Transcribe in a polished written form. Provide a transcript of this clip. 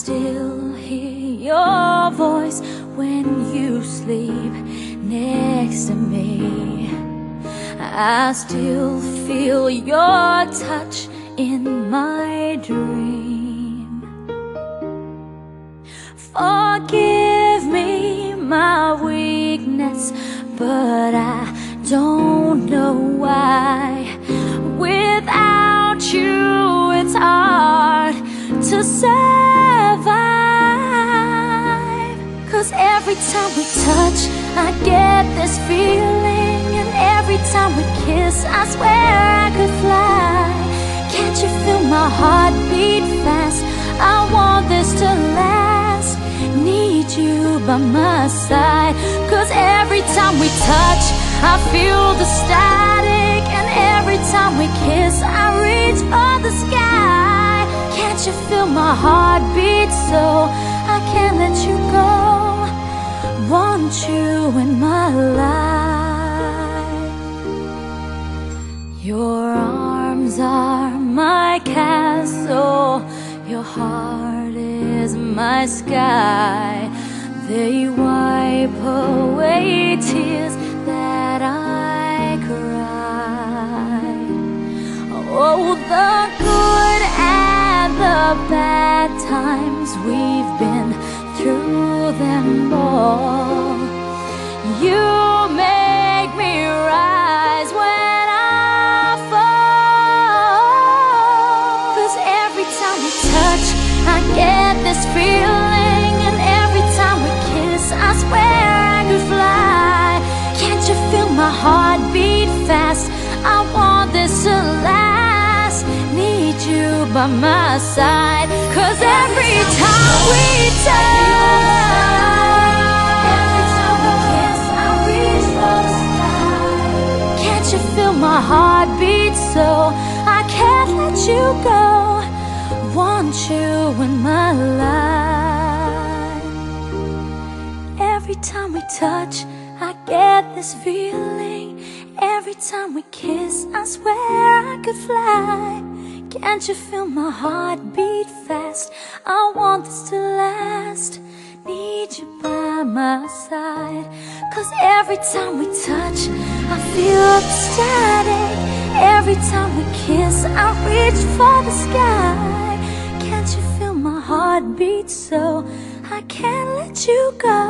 still hear your voice when you sleep next to me. I still feel your touch in my dream. Forgive me my weakness, but I don't know why. Without you, it's hard to survive. 'Cause every time we touch, I get this feeling, and every time we kiss, I swear I could fly. Can't you feel my heart beat fast? I want this to last. Need you by my side. 'Cause every time we touch, I feel the static, and every time we kiss, I reach for the sky. Can't you feel my heart beat so I can't let you go? Want you in my life. Your arms are my castle, your heart is my sky. They wipe away tears that I cried. Oh, the good and the bad times, we've been through them all. You make me rise when I fall. 'Cause every time we touch, I get this feeling, and every time we kiss, I swear I could fly. Can't you feel my heart beat fast? I want this to last. Need you by my side. 'Cause every time we touch, every time we kiss, I reach for the sky. Can't you feel my heart beat so I can't let you go? Want you in my life. Every time we touch, I get this feeling. Every time we kiss, I swear I could fly. Can't you feel my heart beat fast? I want this to last. Need you by my side. 'Cause every time we touch, I feel the static. Every time we kiss, I reach for the sky. Can't you feel my heart beat so I can't let you go?